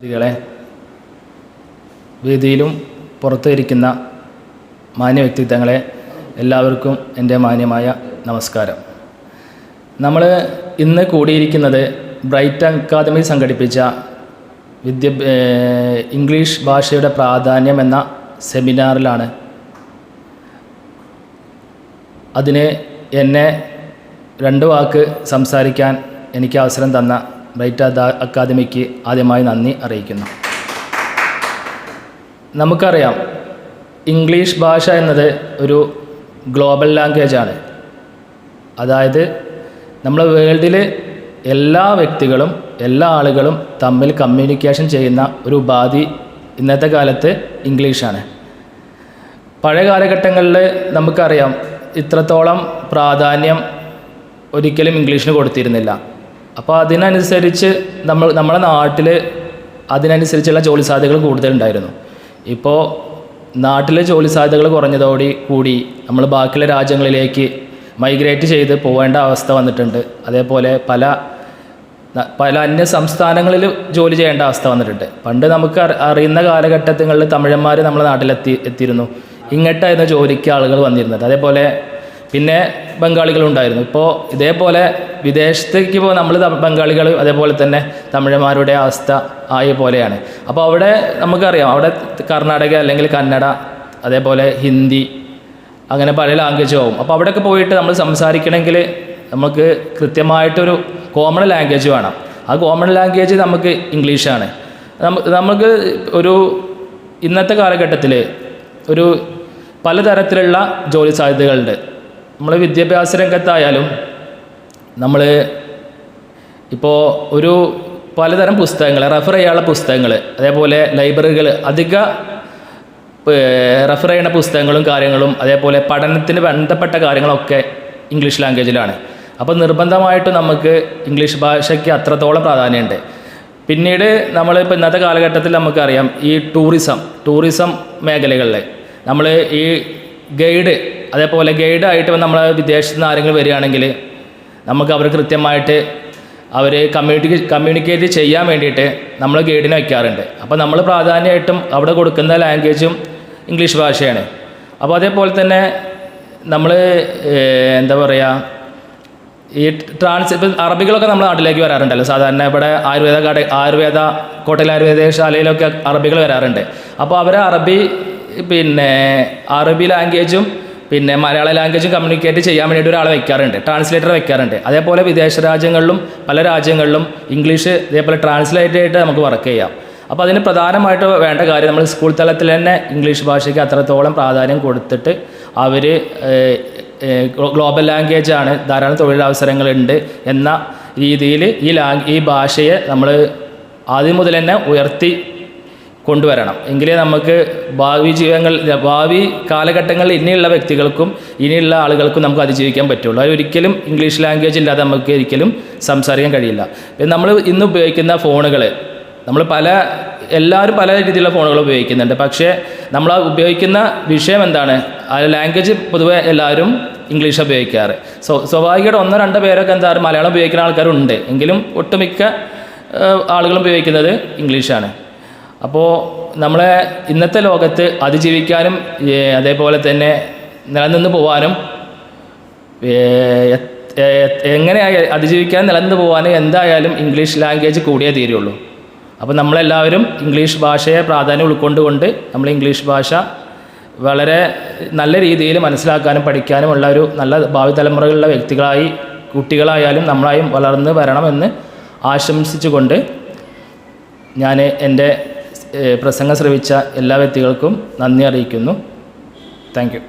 കളെ വേദിയിലും പുറത്തു ഇരിക്കുന്ന മാന്യ വ്യക്തിത്വങ്ങളെ എല്ലാവർക്കും എൻ്റെ മാന്യമായ നമസ്കാരം. നമ്മൾ ഇന്ന് കൂടിയിരിക്കുന്നത് ബ്രൈറ്റ് അക്കാദമി സംഘടിപ്പിച്ച ഇംഗ്ലീഷ് ഭാഷയുടെ പ്രാധാന്യം എന്ന സെമിനാറിലാണ്. അതിന് എന്നെ 2 വാക്ക് സംസാരിക്കാൻ എനിക്ക് അവസരം തന്ന ബ്രൈറ്റ് അക്കാദമിക്ക് ആദ്യമായി നന്ദി അറിയിക്കുന്നു. നമുക്കറിയാം, ഇംഗ്ലീഷ് ഭാഷ എന്നത് ഒരു ഗ്ലോബൽ ലാംഗ്വേജാണ്. അതായത് നമ്മൾ വേൾഡിൽ എല്ലാ വ്യക്തികളും എല്ലാ ആളുകളും തമ്മിൽ കമ്മ്യൂണിക്കേഷൻ ചെയ്യുന്ന ഒരു ഉപാധി ഇന്നത്തെ കാലത്ത് ഇംഗ്ലീഷാണ്. പഴയ കാലഘട്ടങ്ങളിൽ നമുക്കറിയാം, ഇത്രത്തോളം പ്രാധാന്യം ഒരിക്കലും ഇംഗ്ലീഷിന് കൊടുത്തിരുന്നില്ല. അപ്പോൾ അതിനനുസരിച്ച് നമ്മുടെ നാട്ടിൽ അതിനനുസരിച്ചുള്ള ജോലി സാധ്യതകൾ കൂടുതലുണ്ടായിരുന്നു. ഇപ്പോൾ നാട്ടിലെ ജോലി സാധ്യതകൾ കുറഞ്ഞതോടുകൂടി നമ്മൾ ബാക്കിയുള്ള രാജ്യങ്ങളിലേക്ക് മൈഗ്രേറ്റ് ചെയ്ത് പോകേണ്ട അവസ്ഥ വന്നിട്ടുണ്ട്. അതേപോലെ പല അന്യ സംസ്ഥാനങ്ങളിൽ ജോലി ചെയ്യേണ്ട അവസ്ഥ വന്നിട്ടുണ്ട്. പണ്ട് നമുക്ക് അറിയുന്ന കാലഘട്ടങ്ങളിൽ തമിഴന്മാർ നമ്മുടെ നാട്ടിലെത്തിയിരുന്നു. ഇങ്ങോട്ടായിരുന്നു ജോലിക്ക് ആളുകൾ വന്നിരുന്നത്. അതേപോലെ പിന്നെ ബംഗാളികളുണ്ടായിരുന്നു. ഇപ്പോൾ ഇതേപോലെ വിദേശത്തേക്ക് ഇപ്പോൾ നമ്മൾ ബംഗാളികൾ അതേപോലെ തന്നെ തമിഴന്മാരുടെ അവസ്ഥ ആയ പോലെയാണ്. അപ്പോൾ അവിടെ നമുക്കറിയാം, അവിടെ കർണാടക അല്ലെങ്കിൽ കന്നഡ അതേപോലെ ഹിന്ദി അങ്ങനെ പല ലാംഗ്വേജ് ആവും. അപ്പോൾ അവിടെയൊക്കെ പോയിട്ട് നമ്മൾ സംസാരിക്കണമെങ്കിൽ നമുക്ക് കൃത്യമായിട്ടൊരു കോമൺ ലാംഗ്വേജ് വേണം. ആ കോമൺ ലാംഗ്വേജ് നമുക്ക് ഇംഗ്ലീഷാണ്. നമുക്ക് ഇന്നത്തെ കാലഘട്ടത്തിൽ പലതരത്തിലുള്ള ജോലി സാധ്യതകളുണ്ട്. നമ്മൾ വിദ്യാഭ്യാസ രംഗത്തായാലും നമ്മൾ ഇപ്പോൾ പലതരം പുസ്തകങ്ങൾ, റെഫർ ചെയ്യാനുള്ള പുസ്തകങ്ങൾ, അതേപോലെ ലൈബ്രറികൾ, റെഫർ ചെയ്യുന്ന പുസ്തകങ്ങളും കാര്യങ്ങളും അതേപോലെ പഠനത്തിന് ബന്ധപ്പെട്ട കാര്യങ്ങളൊക്കെ ഇംഗ്ലീഷ് ലാംഗ്വേജിലാണ്. അപ്പോൾ നിർബന്ധമായിട്ടും നമുക്ക് ഇംഗ്ലീഷ് ഭാഷയ്ക്ക് അത്രത്തോളം പ്രാധാന്യമുണ്ട്. പിന്നീട് നമ്മളിപ്പോൾ ഇന്നത്തെ കാലഘട്ടത്തിൽ നമുക്കറിയാം, ഈ ടൂറിസം മേഖലകളിൽ നമ്മൾ ഈ അതേപോലെ ഗൈഡായിട്ട് നമ്മൾ വിദേശത്ത് നിന്ന് ആരെങ്കിലും വരികയാണെങ്കിൽ നമുക്ക് അവർ കൃത്യമായിട്ട് കമ്മ്യൂണിക്കേറ്റ് ചെയ്യാൻ വേണ്ടിയിട്ട് നമ്മൾ ഗൈഡിനെ വയ്ക്കാറുണ്ട്. അപ്പോൾ നമ്മൾ പ്രാധാന്യമായിട്ടും അവിടെ കൊടുക്കുന്ന ലാംഗ്വേജും ഇംഗ്ലീഷ് ഭാഷയാണ്. അപ്പോൾ അതേപോലെ തന്നെ നമ്മൾ എന്താ പറയുക, ഈ ഇപ്പം അറബികളൊക്കെ നമ്മുടെ നാട്ടിലേക്ക് വരാറുണ്ടല്ലോ. സാധാരണ ഇവിടെ ആയുർവേദ കോട്ടയിൽ ആയുർവേദശാലയിലൊക്കെ അറബികൾ വരാറുണ്ട്. അപ്പോൾ അവർ അറബി ലാംഗ്വേജും പിന്നെ മലയാള ലാംഗ്വേജും കമ്മ്യൂണിക്കേറ്റ് ചെയ്യാൻ വേണ്ടിയിട്ട് ഒരാളെ വയ്ക്കാറുണ്ട്, ട്രാൻസ്ലേറ്റർ വയ്ക്കാറുണ്ട്. അതേപോലെ വിദേശ രാജ്യങ്ങളിലും പല രാജ്യങ്ങളിലും ഇംഗ്ലീഷ് ഇതേപോലെ ട്രാൻസ്ലേറ്റ് ആയിട്ട് നമുക്ക് വർക്ക് ചെയ്യാം. അപ്പോൾ അതിന് പ്രധാനമായിട്ട് വേണ്ട കാര്യം, നമ്മൾ സ്കൂൾ തലത്തിൽ തന്നെ ഇംഗ്ലീഷ് ഭാഷയ്ക്ക് അത്രത്തോളം പ്രാധാന്യം കൊടുത്തിട്ട് അവർ ഗ്ലോബൽ ലാംഗ്വേജാണ്, ധാരാളം തൊഴിലവസരങ്ങളുണ്ട് എന്ന രീതിയിൽ ഈ ഭാഷയെ നമ്മൾ ആദ്യം മുതൽ തന്നെ ഉയർത്തി കൊണ്ടുവരണം. എങ്കിലേ നമുക്ക് ഭാവി കാലഘട്ടങ്ങളിൽ ഇനിയുള്ള വ്യക്തികൾക്കും ഇനിയുള്ള ആളുകൾക്കും നമുക്ക് അതിജീവിക്കാൻ പറ്റുള്ളൂ. അതൊരിക്കലും ഇംഗ്ലീഷ് ലാംഗ്വേജ് ഇല്ലാതെ നമുക്ക് ഒരിക്കലും സംസാരിക്കാൻ കഴിയില്ല. നമ്മൾ ഇന്ന് ഉപയോഗിക്കുന്ന ഫോണുകൾ, എല്ലാവരും പല രീതിയിലുള്ള ഫോണുകൾ ഉപയോഗിക്കുന്നുണ്ട്. പക്ഷേ നമ്മൾ ഉപയോഗിക്കുന്ന വിഷയം എന്താണ്? ആ ലാംഗ്വേജ് പൊതുവെ എല്ലാവരും ഇംഗ്ലീഷ് ഉപയോഗിക്കാറ്. സ്വാഭാവികമായിട്ട് 1-2 പേരൊക്കെ മലയാളം ഉപയോഗിക്കുന്ന ആൾക്കാരുണ്ട്. എങ്കിലും ഒട്ടുമിക്ക ആളുകളും ഉപയോഗിക്കുന്നത് ഇംഗ്ലീഷാണ്. അപ്പോൾ നമ്മളെ ഇന്നത്തെ ലോകത്ത് അതിജീവിക്കാനും അതേപോലെ തന്നെ നിലനിന്ന് പോകാനും നിലനിന്ന് പോകാനും എന്തായാലും ഇംഗ്ലീഷ് ലാംഗ്വേജ് കൂടിയേ തീരുള്ളൂ. അപ്പോൾ നമ്മളെല്ലാവരും ഇംഗ്ലീഷ് ഭാഷയെ പ്രാധാന്യം ഉൾക്കൊണ്ടുകൊണ്ട് നമ്മൾ ഇംഗ്ലീഷ് ഭാഷ വളരെ നല്ല രീതിയിൽ മനസ്സിലാക്കാനും പഠിക്കാനുമുള്ള ഒരു നല്ല ഭാവി തലമുറകളുള്ള വ്യക്തികളായി, കുട്ടികളായാലും നമ്മളായും വളർന്ന് വരണമെന്ന് ആശംസിച്ചുകൊണ്ട് ഞാൻ എൻ്റെ പ്രസംഗം ശ്രവിച്ച എല്ലാ വ്യക്തികൾക്കും നന്ദി അറിയിക്കുന്നു. Thank you.